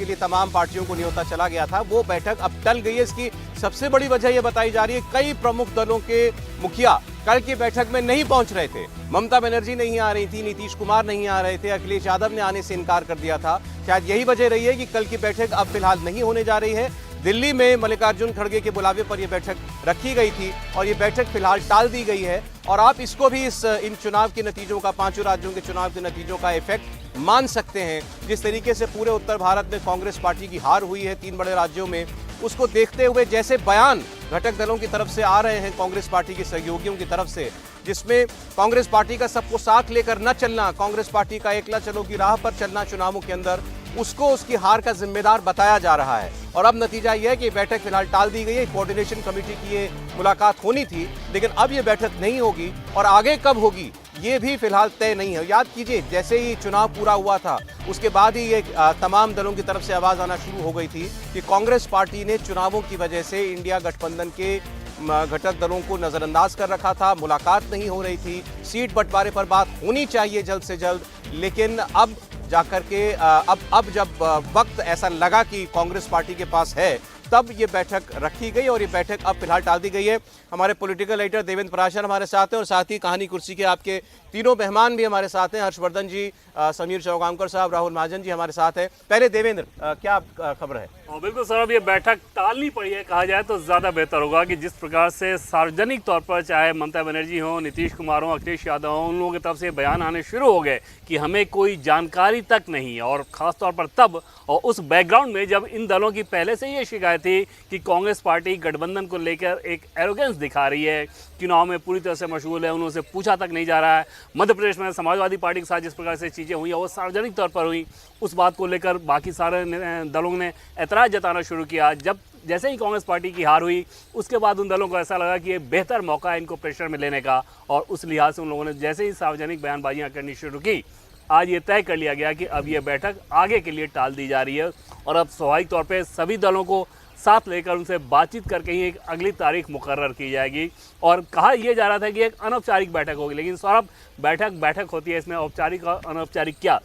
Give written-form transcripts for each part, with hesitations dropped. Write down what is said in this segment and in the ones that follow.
जिसके लिए तमाम पार्टियों को न्योता चला गया था, वो बैठक अब टल गई है। इसकी सबसे बड़ी वजह यह बताई जा रही है, कई प्रमुख दलों के मुखिया कल की बैठक में नहीं पहुंच रहे थे। ममता बनर्जी नहीं आ रही थी, नीतीश कुमार नहीं आ रहे थे, अखिलेश यादव ने आने से इनकार कर दिया था। शायद यही वजह रही है कि कल की बैठक अब फिलहाल नहीं होने जा रही है। दिल्ली में मल्लिकार्जुन खड़गे के बुलावे पर यह बैठक रखी गई थी और ये बैठक फिलहाल टाल दी गई है। और आप इसको भी इन चुनाव के नतीजों का, 5 राज्यों के चुनाव के नतीजों का इफेक्ट मान सकते हैं। जिस तरीके से पूरे उत्तर भारत में कांग्रेस पार्टी की हार हुई है 3 बड़े राज्यों में, उसको देखते हुए जैसे बयान घटक दलों की तरफ से आ रहे हैं, कांग्रेस पार्टी के सहयोगियों की तरफ से, जिसमें कांग्रेस पार्टी का सबको साथ लेकर न चलना, कांग्रेस पार्टी का एकला चलो की राह पर चलना चुनावों के अंदर, उसको उसकी हार का जिम्मेदार बताया जा रहा है। और अब नतीजा यह है कि बैठक फिलहाल टाल दी गई है। कोऑर्डिनेशन कमेटी की ये मुलाकात होनी थी, लेकिन अब ये बैठक नहीं होगी और आगे कब होगी ये भी फिलहाल तय नहीं है। याद कीजिए, जैसे ही चुनाव पूरा हुआ था उसके बाद ही ये तमाम दलों की तरफ से आवाज आना शुरू हो गई थी कि कांग्रेस पार्टी ने चुनावों की वजह से इंडिया गठबंधन के घटक दलों को नजरअंदाज कर रखा था, मुलाकात नहीं हो रही थी, सीट बंटवारे पर बात होनी चाहिए जल्द से जल्द। लेकिन अब जाकर के अब जब वक्त ऐसा लगा कि कांग्रेस पार्टी के पास है, तब ये बैठक रखी गई और ये बैठक अब फिलहाल टाल दी गई है। हमारे पॉलिटिकल एडिटर देवेंद्र पराशर हमारे साथ हैं और साथ ही कहानी कुर्सी के आपके तीनों मेहमान भी हमारे साथ हैं, हर्षवर्धन जी, समीर चौगामकर साहब, राहुल महाजन जी हमारे साथ हैं। पहले देवेंद्र, क्या खबर है? बिल्कुल सर, अब ये बैठक टालनी पड़ी है कहा जाए तो ज़्यादा बेहतर होगा कि जिस प्रकार से सार्वजनिक तौर पर चाहे ममता बनर्जी हो, नीतीश कुमार हो, अखिलेश यादव हो, उन लोगों की तरफ से बयान आने शुरू हो गए कि हमें कोई जानकारी तक नहीं है। और ख़ासतौर पर तब और उस बैकग्राउंड में जब इन दलों की पहले से ये शिकायत थी कि कांग्रेस पार्टी गठबंधन को लेकर एक एरोगेंस दिखा रही है, चुनाव में पूरी तरह से मशगूल है, उन्होंने पूछा तक नहीं जा रहा है। मध्य प्रदेश में समाजवादी पार्टी के साथ जिस प्रकार से चीज़ें हुई वो सार्वजनिक तौर पर हुई, उस बात को लेकर बाकी सारे दलों ने ऐतराज़ जताना शुरू किया। जब जैसे ही कांग्रेस पार्टी की हार हुई उसके बाद उन दलों को ऐसा लगा कि ये बेहतर मौका है इनको प्रेशर में लेने का, और उस लिहाज से उन लोगों ने जैसे ही सार्वजनिक बयानबाजियाँ करनी शुरू की, आज ये तय कर लिया गया कि अब ये बैठक आगे के लिए टाल दी जा रही है। और अब स्वाभाविक तौर पर सभी दलों को साथ लेकर उनसे बातचीत करके ही एक अगली तारीख मुकर्रर की जाएगी। और कहा यह जा रहा था कि एक अनौपचारिक बैठक होगी, लेकिन सौरभ, बैठक होती है, इसमें औपचारिक और अनौपचारिक क्या?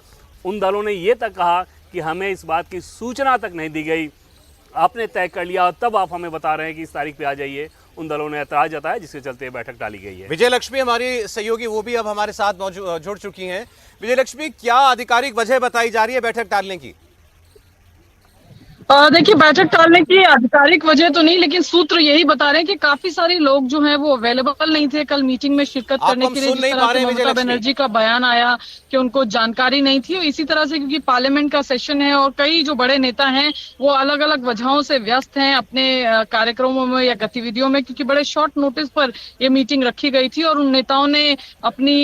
उन दलों ने ये तक कहा कि हमें इस बात की सूचना तक नहीं दी गई, आपने तय कर लिया और तब आप हमें बता रहे हैं कि इस तारीख पे आ जाइए। उन दलों ने ऐतराज जताया, जिसके चलते बैठक टाली गई है। विजय लक्ष्मी हमारी सहयोगी, वो भी अब हमारे साथ जुड़ चुकी हैं। विजय लक्ष्मी, क्या आधिकारिक वजह बताई जा रही है बैठक टालने की? देखिए, बैठक टालने की आधिकारिक वजह तो नहीं, लेकिन सूत्र यही बता रहे हैं कि काफी सारे लोग जो हैं वो अवेलेबल नहीं थे कल मीटिंग में शिरकत करने के लिए। जिस तरह से ममता बनर्जी का बयान आया कि उनको जानकारी नहीं थी, इसी तरह से क्योंकि पार्लियामेंट का सेशन है और कई जो बड़े नेता हैं वो अलग अलग वजहों से व्यस्त हैं अपने कार्यक्रमों में या गतिविधियों में, क्योंकि बड़े शॉर्ट नोटिस पर ये मीटिंग रखी गई थी और उन नेताओं ने अपनी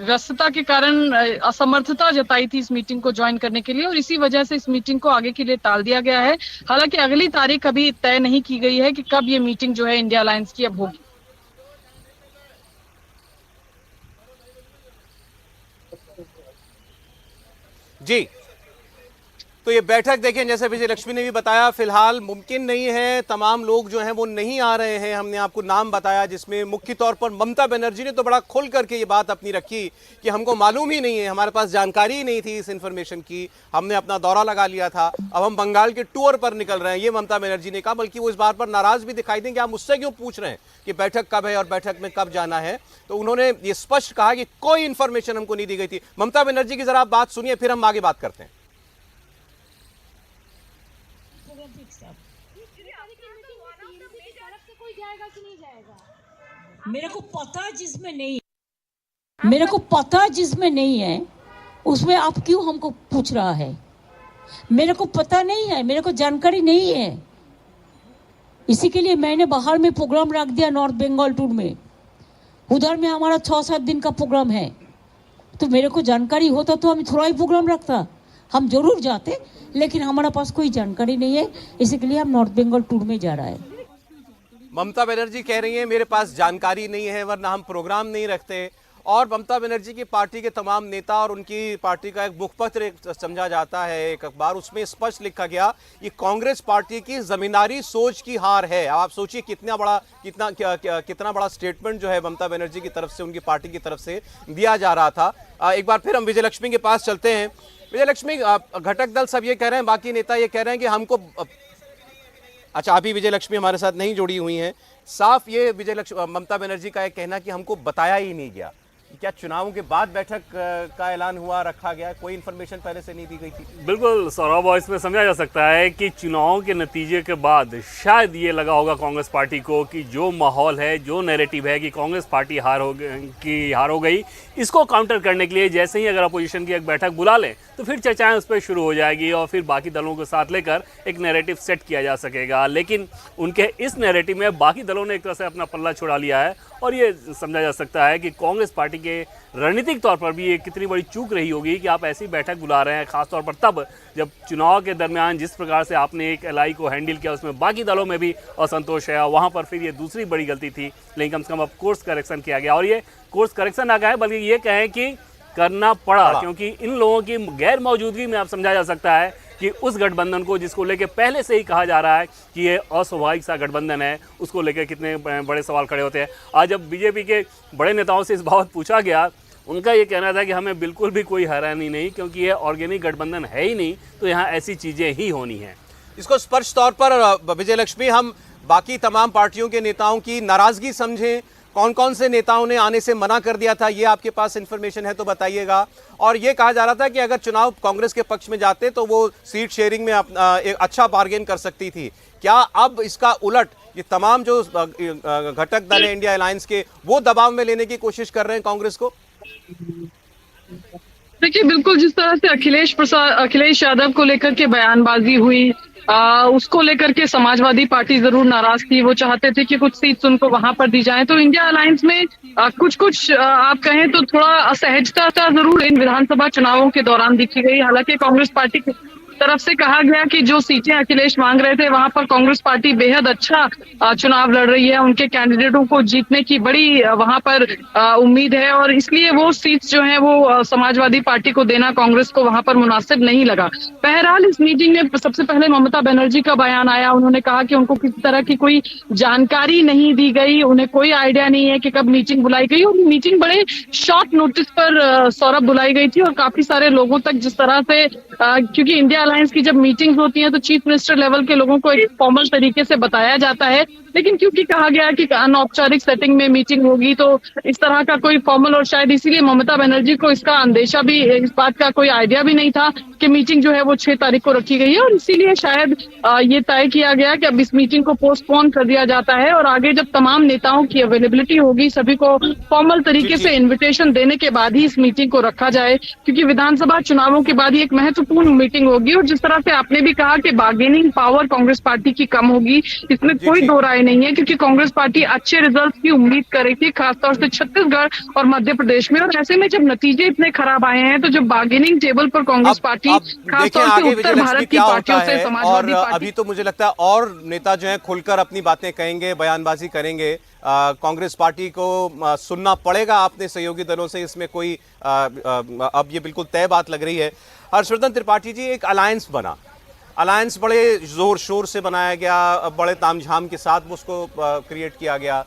व्यस्तता के कारण असमर्थता जताई थी इस मीटिंग को ज्वाइन करने के लिए, और इसी वजह से इस मीटिंग को आगे के लिए टाल दिया गया है। हालांकि अगली तारीख अभी तय नहीं की गई है कि कब ये मीटिंग जो है इंडिया अलायंस की अब होगी। जी, तो ये बैठक देखें, जैसे विजय लक्ष्मी ने भी बताया, फिलहाल मुमकिन नहीं है, तमाम लोग जो हैं वो नहीं आ रहे हैं। हमने आपको नाम बताया, जिसमें मुख्य तौर पर ममता बनर्जी ने तो बड़ा खुल करके ये बात अपनी रखी कि हमको मालूम ही नहीं है, हमारे पास जानकारी ही नहीं थी इस इन्फॉर्मेशन की, हमने अपना दौरा लगा लिया था, अब हम बंगाल के टूर पर निकल रहे हैं, ये ममता बनर्जी ने कहा। बल्कि वो इस बात पर नाराज भी दिखाई दें कि आप मुझसे क्यों पूछ रहे हैं कि बैठक कब है और बैठक में कब जाना है। तो उन्होंने ये स्पष्ट कहा कि कोई इन्फॉर्मेशन हमको नहीं दी गई थी। ममता बनर्जी की जरा आप बात सुनिए, फिर हम आगे बात करते हैं। मेरे को पता जिसमें नहीं है उसमें आप क्यों हमको पूछ रहा है? मेरे को पता नहीं है, मेरे को जानकारी नहीं है, इसी के लिए मैंने बाहर में प्रोग्राम रख दिया नॉर्थ बंगाल टूर में। उधर में हमारा 6-7 दिन का प्रोग्राम है, तो मेरे को जानकारी होता तो हम थोड़ा ही प्रोग्राम रखता, हम जरूर जाते, लेकिन हमारे पास कोई जानकारी नहीं है, इसी के लिए हम नॉर्थ बंगाल टूर में जा रहा है। ममता बनर्जी कह रही हैं मेरे पास जानकारी नहीं है, वरना हम प्रोग्राम नहीं रखते। और ममता बनर्जी की पार्टी के तमाम नेता और उनकी पार्टी का एक मुखपत्र समझा जाता है, एक अखबार, उसमें स्पष्ट लिखा गया कि कांग्रेस पार्टी की जमींदारी सोच की हार है। अब आप सोचिए कितना बड़ा स्टेटमेंट जो है ममता बनर्जी की तरफ से, उनकी पार्टी की तरफ से दिया जा रहा था। एक बार फिर हम विजय लक्ष्मी के पास चलते हैं। विजयलक्ष्मी, घटक दल सब ये कह रहे हैं, बाकी नेता ये कह रहे हैं कि हमको अच्छा, अभी विजयलक्ष्मी हमारे साथ नहीं जुड़ी हुई हैं। साफ ये ममता बनर्जी का एक कहना कि हमको बताया ही नहीं गया। क्या चुनावों के बाद बैठक का ऐलान हुआ, रखा गया, कोई इन्फॉर्मेशन पहले से नहीं दी गई थी? बिल्कुल सौरभ, इसमें समझा जा सकता है कि चुनाव के नतीजे के बाद शायद ये लगा होगा कांग्रेस पार्टी को कि जो माहौल है, जो नैरेटिव है कि कांग्रेस पार्टी हार हो गई, इसको काउंटर करने के लिए जैसे ही अगर अपोजिशन की एक बैठक बुला लें तो फिर चर्चाएं उस पर शुरू हो जाएगी और फिर बाकी दलों को साथ लेकर एक नैरेटिव सेट किया जा सकेगा। लेकिन उनके इस नैरेटिव में बाकी दलों ने एक तरह से अपना पल्ला छुड़ा लिया है और ये समझा जा सकता है कि कांग्रेस पार्टी के रणनीतिक तौर पर भी ये कितनी बड़ी चूक रही होगी कि आप ऐसी बैठक बुला रहे हैं, खासतौर पर तब जब चुनाव के दरमियान जिस प्रकार से आपने एक एलआई को हैंडल किया उसमें बाकी दलों में भी असंतोष है। वहाँ पर फिर ये दूसरी बड़ी गलती थी, लेकिन कम से कम अब कोर्स करेक्शन किया गया और ये कोर्स करेक्शन ना कहें बल्कि ये कहें कि करना पड़ा, क्योंकि इन लोगों की गैर मौजूदगी में आप समझा जा सकता है कि उस गठबंधन को जिसको लेकर पहले से ही कहा जा रहा है कि ये अस्वाभाविक सा गठबंधन है, उसको लेकर कितने बड़े सवाल खड़े होते हैं। आज जब बीजेपी के बड़े नेताओं से इस बाबत पूछा गया, उनका ये कहना था कि हमें बिल्कुल भी कोई हैरानी नहीं, क्योंकि ये ऑर्गेनिक गठबंधन है ही नहीं, तो यहाँ ऐसी चीज़ें ही होनी हैं। इसको स्पष्ट तौर पर विजयलक्ष्मी, हम बाकी तमाम पार्टियों के नेताओं की नाराजगी समझें, कौन कौन से नेताओं ने आने से मना कर दिया था, ये आपके पास इन्फॉर्मेशन है तो बताइएगा। और ये कहा जा रहा था कि अगर चुनाव कांग्रेस के पक्ष में जाते तो वो सीट शेयरिंग में एक अच्छा बार्गेन कर सकती थी। क्या अब इसका उलट ये तमाम जो घटक दल है इंडिया अलायंस के, वो दबाव में लेने की कोशिश कर रहे हैं कांग्रेस को? देखिए, बिल्कुल जिस तरह से अखिलेश यादव को लेकर के बयानबाजी हुई, उसको लेकर के समाजवादी पार्टी जरूर नाराज थी। वो चाहते थे कि कुछ सीट्स उनको वहां पर दी जाए। तो इंडिया अलायंस में कुछ आप कहें तो थोड़ा असहजता जरूर इन विधानसभा चुनावों के दौरान दिखी गई। हालांकि कांग्रेस पार्टी की तरफ से कहा गया कि जो सीटें अखिलेश मांग रहे थे वहां पर कांग्रेस पार्टी बेहद अच्छा चुनाव लड़ रही है, उनके कैंडिडेटों को जीतने की बड़ी वहां पर उम्मीद है और इसलिए वो सीट्स जो है वो समाजवादी पार्टी को देना कांग्रेस को वहां पर मुनासिब नहीं लगा। बहरहाल इस मीटिंग में सबसे पहले ममता बनर्जी का बयान आया। उन्होंने कहा कि उनको किसी तरह की कोई जानकारी नहीं दी गई, उन्हें कोई आइडिया नहीं है कि कब मीटिंग बुलाई गई और मीटिंग बड़े शॉर्ट नोटिस पर सौरभ बुलाई गई थी और काफी सारे लोगों तक जिस तरह से क्योंकि इंडिया अलायंस की जब मीटिंग्स होती हैं तो चीफ मिनिस्टर लेवल के लोगों को एक फॉर्मल तरीके से बताया जाता है, लेकिन क्योंकि कहा गया कि अनौपचारिक सेटिंग में मीटिंग होगी तो इस तरह का कोई फॉर्मल, और शायद इसीलिए ममता बनर्जी को इसका अंदेशा भी, इस बात का कोई आइडिया भी नहीं था कि मीटिंग जो है वो 6 तारीख को रखी गई है और इसीलिए शायद ये तय किया गया कि अब इस मीटिंग को पोस्टपोन कर दिया जाता है और आगे जब तमाम नेताओं की अवेलेबिलिटी होगी, सभी को फॉर्मल तरीके से इन्विटेशन देने के बाद ही इस मीटिंग को रखा जाए, क्योंकि विधानसभा चुनावों के बाद ये एक महत्वपूर्ण मीटिंग होगी। और जिस तरह से आपने भी कहा कि बार्गेनिंग पावर कांग्रेस पार्टी की कम होगी, इसमें कोई दो राय नहीं है, क्योंकि कांग्रेस पार्टी अच्छे रिजल्ट की उम्मीद कर रही थी, खासतौर से छत्तीसगढ़ और मध्य प्रदेश में। और ऐसे में जब नतीजे इतने खराब आए हैं तो जब बार्गेनिंग टेबल पर कांग्रेस पार्टी खासतौर से उत्तर भारत की पार्टियों से समाजवादी पार्टी, अभी तो मुझे लगता है और नेता जो है खुलकर अपनी बातें कहेंगे, बयानबाजी करेंगे। कांग्रेस पार्टी को सुनना पड़ेगा अपने सहयोगी दलों से, इसमें कोई अब ये बिल्कुल तय बात लग रही है। हर्षवर्धन त्रिपाठी जी, एक अलायंस बना, अलायंस बड़े जोर शोर से बनाया गया, बड़े तामझाम के साथ उसको क्रिएट किया गया।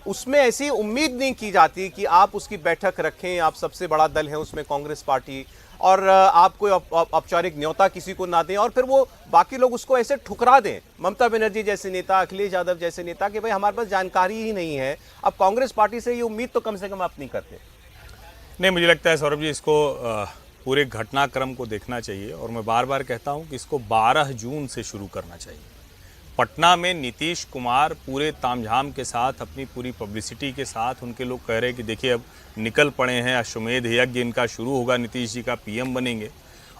उसमें ऐसी उम्मीद नहीं की जाती कि आप उसकी बैठक रखें, आप सबसे बड़ा दल है उसमें कांग्रेस पार्टी, और आप कोई औपचारिक न्योता किसी को ना दें और फिर वो बाकी लोग उसको ऐसे ठुकरा दें, ममता बनर्जी जैसे नेता, अखिलेश यादव जैसे नेता, कि भाई हमारे पास जानकारी ही नहीं है। अब कांग्रेस पार्टी से ये उम्मीद तो कम से कम आप नहीं करते। नहीं, मुझे लगता है सौरभ जी इसको पूरे घटनाक्रम को देखना चाहिए और मैं बार बार कहता हूं कि इसको 12 जून से शुरू करना चाहिए। पटना में नीतीश कुमार पूरे तामझाम के साथ, अपनी पूरी पब्लिसिटी के साथ, उनके लोग कह रहे हैं कि देखिए अब निकल पड़े हैं, अश्वमेध यज्ञ इनका शुरू होगा, नीतीश जी का पीएम बनेंगे,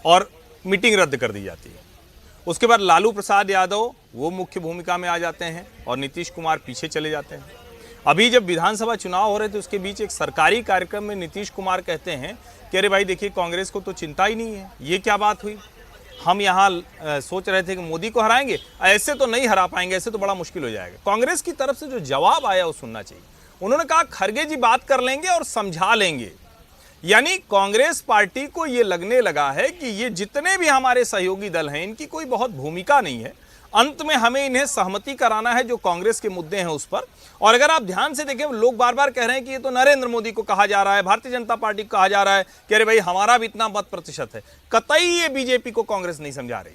और मीटिंग रद्द कर दी जाती है। उसके बाद लालू प्रसाद यादव वो मुख्य भूमिका में आ जाते हैं और नीतीश कुमार पीछे चले जाते हैं। अभी जब विधानसभा चुनाव हो रहे थे उसके बीच एक सरकारी कार्यक्रम में नीतीश कुमार कहते हैं कि अरे भाई देखिए कांग्रेस को तो चिंता ही नहीं है, ये क्या बात हुई, हम यहाँ सोच रहे थे कि मोदी को हराएंगे, ऐसे तो नहीं हरा पाएंगे, ऐसे तो बड़ा मुश्किल हो जाएगा। कांग्रेस की तरफ से जो जवाब आया वो सुनना चाहिए। उन्होंने कहा खड़गे जी बात कर लेंगे और समझा लेंगे, यानी कांग्रेस पार्टी को ये लगने लगा है कि ये जितने भी हमारे सहयोगी दल हैं इनकी कोई बहुत भूमिका नहीं है, अंत में हमें इन्हें सहमति कराना है जो कांग्रेस के मुद्दे हैं उस पर। और अगर आप ध्यान से देखें, लोग बार बार कह रहे हैं कि ये तो नरेंद्र मोदी को कहा जा रहा है, भारतीय जनता पार्टी को कहा जा रहा है कि अरे भाई हमारा भी इतना मत प्रतिशत है। कतई ये बीजेपी को कांग्रेस नहीं समझा रही,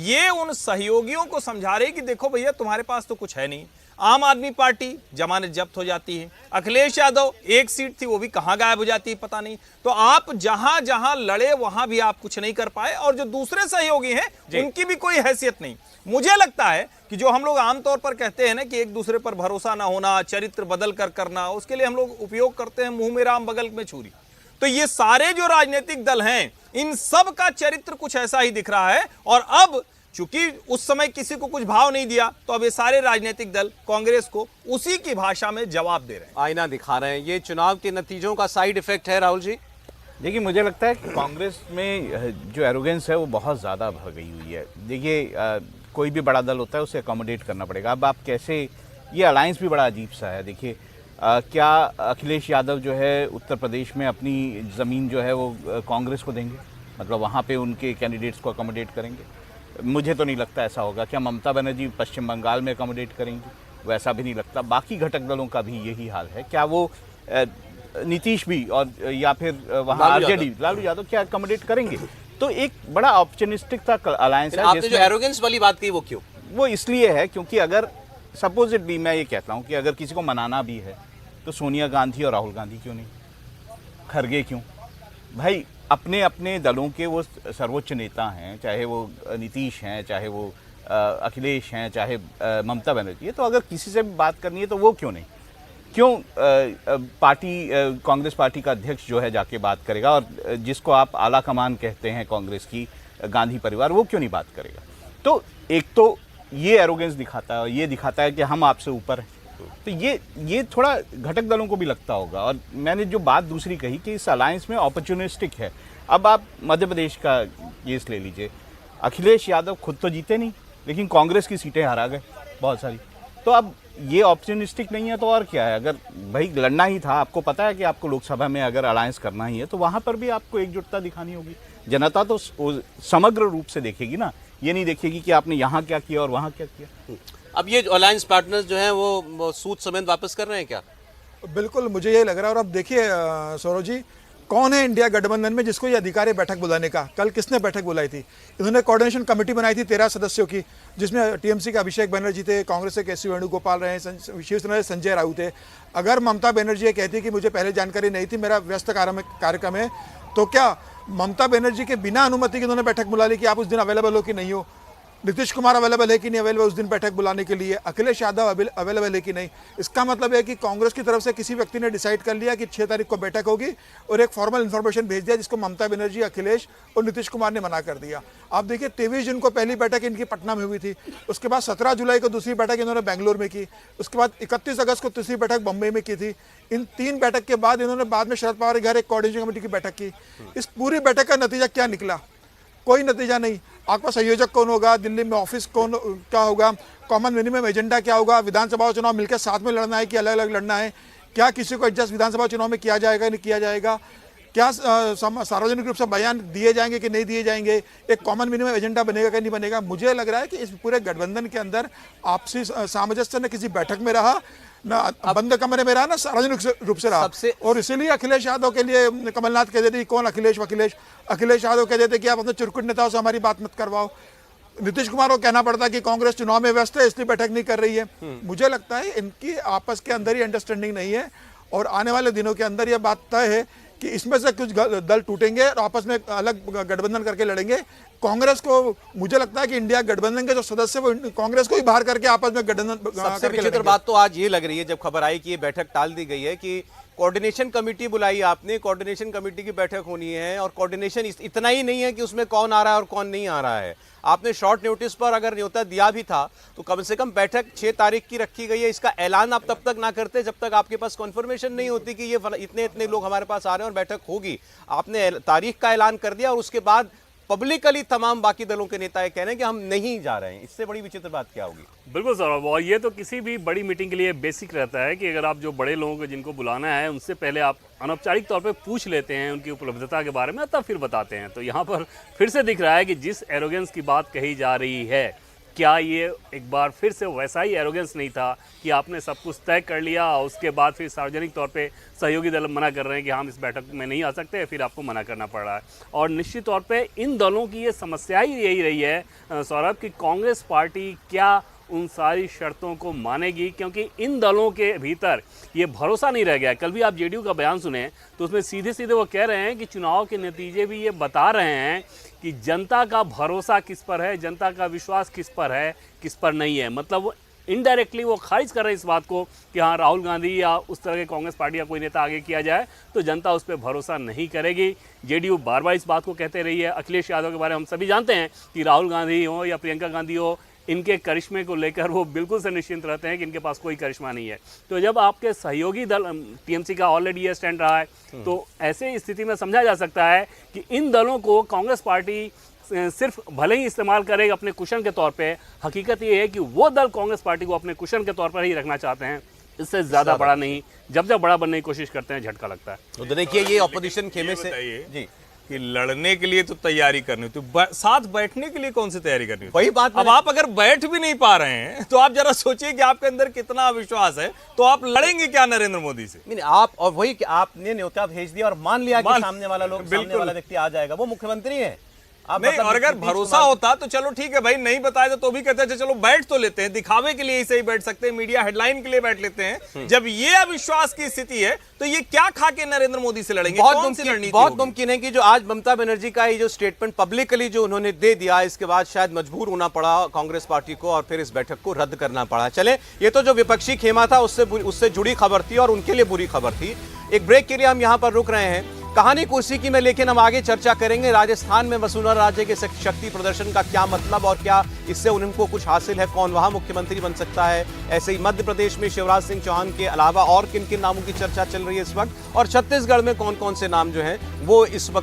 ये उन सहयोगियों को समझा रही कि देखो भैया तुम्हारे पास तो कुछ है नहीं। आम आदमी पार्टी जमानत जब्त हो जाती है, अखिलेश यादव एक सीट थी वो भी कहां गायब हो जाती है पता नहीं। तो आप जहां जहां लड़े वहां भी आप कुछ नहीं कर पाए, और जो दूसरे सहयोगी हैं उनकी भी कोई हैसियत नहीं। मुझे लगता है कि जो हम लोग आमतौर पर कहते हैं ना कि एक दूसरे पर भरोसा ना होना, चरित्र बदल कर करना, उसके लिए हम लोग उपयोग करते हैं मुंह में राम बगल में छुरी। तो ये सारे जो राजनीतिक दल हैं इन सब का चरित्र कुछ ऐसा ही दिख रहा है। और अब चूंकि उस समय किसी को कुछ भाव नहीं दिया, तो अब ये सारे राजनीतिक दल कांग्रेस को उसी की भाषा में जवाब दे रहे हैं, आईना दिखा रहे हैं। ये चुनाव के नतीजों का साइड इफेक्ट है राहुल जी। देखिए, मुझे लगता है कि कांग्रेस में जो एरोगेंस है वो बहुत ज़्यादा भर गई हुई है। देखिए, कोई भी बड़ा दल होता है उसे अकोमोडेट करना पड़ेगा। अब आप कैसे, ये अलायंस भी बड़ा अजीब सा है। देखिए, क्या अखिलेश यादव जो है उत्तर प्रदेश में अपनी ज़मीन जो है वो कांग्रेस को देंगे, मतलब वहाँ पे उनके कैंडिडेट्स को अकोमोडेट करेंगे? मुझे तो नहीं लगता ऐसा होगा। क्या ममता बनर्जी पश्चिम बंगाल में अकोमोडेट करेंगी? वैसा भी नहीं लगता। बाकी घटक दलों का भी यही हाल है। क्या वो नीतीश भी और या फिर वहाँ आरजेडी लालू यादव क्या अकोमोडेट करेंगे? तो एक बड़ा ऑप्शनिस्टिक था अलायंस है। आपने जो एरोगेंस वाली बात की वो क्यों? वो इसलिए है क्योंकि अगर सपोजिटली मैं ये कहता हूँ कि अगर किसी को मनाना भी है तो सोनिया गांधी और राहुल गांधी क्यों नहीं, खरगे क्यों? भाई अपने अपने दलों के वो सर्वोच्च नेता हैं, चाहे वो नीतीश हैं, चाहे वो अखिलेश हैं, चाहे ममता बनर्जी है। तो अगर किसी से भी बात करनी है तो वो क्यों नहीं, क्यों पार्टी कांग्रेस पार्टी का अध्यक्ष जो है जाके बात करेगा, और जिसको आप आला कमान कहते हैं कांग्रेस की, गांधी परिवार, वो क्यों नहीं बात करेगा? तो एक तो ये एरोगेंस दिखाता है और ये दिखाता है कि हम आपसे ऊपर हैं। तो ये थोड़ा घटक दलों को भी लगता होगा। और मैंने जो बात दूसरी कही कि इस अलायंस में अपॉर्चुनिस्टिक है। अब आप मध्य प्रदेश का केस ले लीजिए, अखिलेश यादव खुद तो जीते नहीं, लेकिन कांग्रेस की सीटें हरा गए बहुत सारी। तो अब ये ऑप्शनिस्टिक नहीं है तो और क्या है? अगर भाई लड़ना ही था, आपको पता है कि आपको लोकसभा में अगर अलायंस करना ही है तो वहाँ पर भी आपको एकजुटता दिखानी होगी। जनता तो समग्र रूप से देखेगी ना, ये नहीं देखेगी कि आपने यहाँ क्या किया और वहाँ क्या किया। अब ये अलायंस पार्टनर्स जो हैं वो सूद समेत वापस कर रहे हैं क्या? बिल्कुल मुझे यही लग रहा है। और अब देखिए सौरभ जी, कौन है इंडिया गठबंधन में जिसको ये अधिकार है बैठक बुलाने का? कल किसने बैठक बुलाई थी? इन्होंने कोऑर्डिनेशन कमेटी बनाई थी 13 सदस्यों की, जिसमें टीएमसी के अभिषेक बनर्जी थे, कांग्रेस से के.सी. वेणुगोपाल रहे, शिवसेना से संजय राउत थे। अगर ममता बनर्जी ये कहती कि मुझे पहले जानकारी नहीं थी, मेरा व्यस्त कार्यक्रम है, तो क्या ममता बनर्जी के बिना अनुमति के उन्होंने बैठक बुला ली कि आप उस दिन अवेलेबल हो कि नहीं हो? नीतीश कुमार अवेलेबल है कि नहीं अवेलेबल उस दिन बैठक बुलाने के लिए? अखिलेश यादव अवेलेबल है कि नहीं? इसका मतलब है कि कांग्रेस की तरफ से किसी व्यक्ति ने डिसाइड कर लिया कि 6 तारीख को बैठक होगी और एक फॉर्मल इन्फॉर्मेशन भेज दिया, जिसको ममता बनर्जी, अखिलेश और नीतीश कुमार ने मना कर दिया। आप देखिए, 23 जून को पहली बैठक इनकी पटना में हुई थी, उसके बाद 17 जुलाई को दूसरी बैठक इन्होंने बेंगलोर में की, उसके बाद 31 अगस्त को तीसरी बैठक बम्बई में की थी। इन 3 बैठक के बाद इन्होंने बाद में शरद पवार के घर एक कोऑर्डिनेशन कमेटी की बैठक की। इस पूरी बैठक का नतीजा क्या निकला? कोई नतीजा नहीं। आपका संयोजक कौन होगा, दिल्ली में ऑफिस कौन क्या होगा, कॉमन मिनिमम एजेंडा क्या होगा, विधानसभा चुनाव मिलकर साथ में लड़ना है कि अलग अलग लड़ना है, क्या किसी को एडजस्ट विधानसभा चुनाव में किया जाएगा नहीं किया जाएगा, क्या सार्वजनिक रूप से बयान दिए जाएंगे कि नहीं दिए जाएंगे, एक कॉमन मिनिमम एजेंडा बनेगा कि नहीं बनेगा। मुझे लग रहा है कि इस पूरे गठबंधन के अंदर आपसी सामंजस्य न किसी बैठक में रहा, ना बंद कमरे में रहा, ना सार्वजनिक रूप से रहा। और इसीलिए अखिलेश यादव के लिए कमलनाथ कह देते कौन अखिलेश यादव कह देते कि आप अपने चिरकुट नेताओं से हमारी बात मत करवाओ। नीतीश कुमार को कहना पड़ता कि कांग्रेस चुनाव में व्यस्त है इसलिए बैठक नहीं कर रही है। मुझे लगता है इनकी आपस के अंदर ही अंडरस्टैंडिंग नहीं है, और आने वाले दिनों के अंदर यह बात तय है कि इसमें से कुछ दल टूटेंगे और आपस में अलग गठबंधन करके लड़ेंगे। कांग्रेस को मुझे लगता है कि इंडिया गठबंधन के जो सदस्य वो कांग्रेस को ही बाहर करके आपस में गठबंधन। सबसे विचित्र बात तो आज ये लग रही है जब खबर आई कि ये बैठक टाल दी गई है कि कोऑर्डिनेशन कमेटी बुलाई आपने, कोऑर्डिनेशन कमेटी की बैठक होनी है, और कोऑर्डिनेशन इतना ही नहीं है कि उसमें कौन आ रहा है और कौन नहीं आ रहा है। आपने शॉर्ट नोटिस पर अगर न्योता दिया भी था तो कम से कम बैठक 6 तारीख की रखी गई है, इसका ऐलान आप तब तक ना करते जब तक आपके पास कॉन्फर्मेशन नहीं होती कि ये इतने इतने लोग हमारे पास आ रहे हैं और बैठक होगी। आपने तारीख का ऐलान कर दिया और उसके बाद पब्लिकली तमाम बाकी दलों के नेता कह रहे हैं कि हम नहीं जा रहे हैं। इससे बड़ी विचित्र बात क्या होगी? बिल्कुल सौरभ, और ये तो किसी भी बड़ी मीटिंग के लिए बेसिक रहता है कि अगर आप जो बड़े लोगों को जिनको बुलाना है उनसे पहले आप अनौपचारिक तौर पे पूछ लेते हैं उनकी उपलब्धता के बारे में, तब फिर बताते हैं। तो यहाँ पर फिर से दिख रहा है कि जिस एरोगेंस की बात कही जा रही है क्या ये एक बार फिर से वैसा ही एरोगेंस नहीं था कि आपने सब कुछ तय कर लिया और उसके बाद फिर सार्वजनिक तौर पे सहयोगी दल मना कर रहे हैं कि हम इस बैठक में नहीं आ सकते, फिर आपको मना करना पड़ रहा है। और निश्चित तौर पे इन दलों की ये समस्या ही यही रही है सौरभ, कि कांग्रेस पार्टी क्या उन सारी शर्तों को मानेगी, क्योंकि इन दलों के भीतर ये भरोसा नहीं रह गया। कल भी आप जेडीयू का बयान सुने तो उसमें सीधे सीधे वो कह रहे हैं कि चुनाव के नतीजे भी ये बता रहे हैं कि जनता का भरोसा किस पर है, जनता का विश्वास किस पर है, किस पर नहीं है। मतलब वो इनडायरेक्टली वो खारिज कर रहे हैं इस बात को कि हाँ राहुल गांधी या उस तरह के कांग्रेस पार्टी या कोई नेता आगे किया जाए तो जनता उस पर भरोसा नहीं करेगी। जेडीयू बार बार इस बात को कहते रही है। अखिलेश यादव के बारे में हम सभी जानते हैं कि राहुल गांधी हो या प्रियंका गांधी हो, इनके करिश्मे को लेकर वो बिल्कुल से निश्चिंत रहते हैं कि इनके पास कोई करिश्मा नहीं है। तो जब आपके सहयोगी दल टीएमसी का ऑलरेडी ये स्टैंड रहा है, तो ऐसे स्थिति में समझा जा सकता है कि इन दलों को कांग्रेस पार्टी सिर्फ भले ही इस्तेमाल करेगा अपने कुशन के तौर पे, हकीकत ये है कि वो दल कांग्रेस पार्टी को अपने कुशन के तौर पर ही रखना चाहते हैं। इससे ज़्यादा बड़ा नहीं, जब बड़ा बनने की कोशिश करते हैं झटका लगता है। तो देखिए ये ऑपोजिशन खेमे से जी कि लड़ने के लिए तो तैयारी करनी तो साथ बैठने के लिए कौन सी तैयारी करनी, वही बात। अब आप अगर बैठ भी नहीं पा रहे हैं तो आप जरा सोचिए कि आपके अंदर कितना अविश्वास है, तो आप लड़ेंगे क्या नरेंद्र मोदी से? नहीं आप, और वही कि आपने न्योता भेज दिया और मान लिया कि सामने वाला व्यक्ति आ जाएगा, वो मुख्यमंत्री है। आप नहीं, मतलब और अगर भरोसा होता तो चलो ठीक है भाई, नहीं बताए तो भी कहते हैं चलो बैठ तो लेते हैं, दिखावे के लिए ही सही बैठ सकते हैं, मीडिया हेडलाइन के लिए बैठ लेते हैं। जब ये अविश्वास की स्थिति है तो ये क्या खा के नरेंद्र मोदी से लड़ेंगे? बहुत मुमकिन है कि जो आज ममता बनर्जी का ये जो स्टेटमेंट पब्लिकली जो उन्होंने दे दिया, इसके बाद शायद मजबूर होना पड़ा कांग्रेस पार्टी को और फिर इस बैठक को रद्द करना पड़ा। चले, ये तो जो विपक्षी खेमा था उससे जुड़ी खबर थी और उनके लिए बुरी खबर थी। एक ब्रेक के लिए हम यहां पर रुक रहे हैं। कहानी कुर्सी की में, लेकिन हम आगे चर्चा करेंगे राजस्थान में वसुंधरा राजे के शक्ति प्रदर्शन का क्या मतलब और क्या इससे उनको कुछ हासिल है, कौन वहां मुख्यमंत्री बन सकता है। ऐसे ही मध्य प्रदेश में शिवराज सिंह चौहान के अलावा और किन किन नामों की चर्चा चल रही है इस वक्त, और छत्तीसगढ़ में कौन कौन से नाम जो हैं वो इस वक्त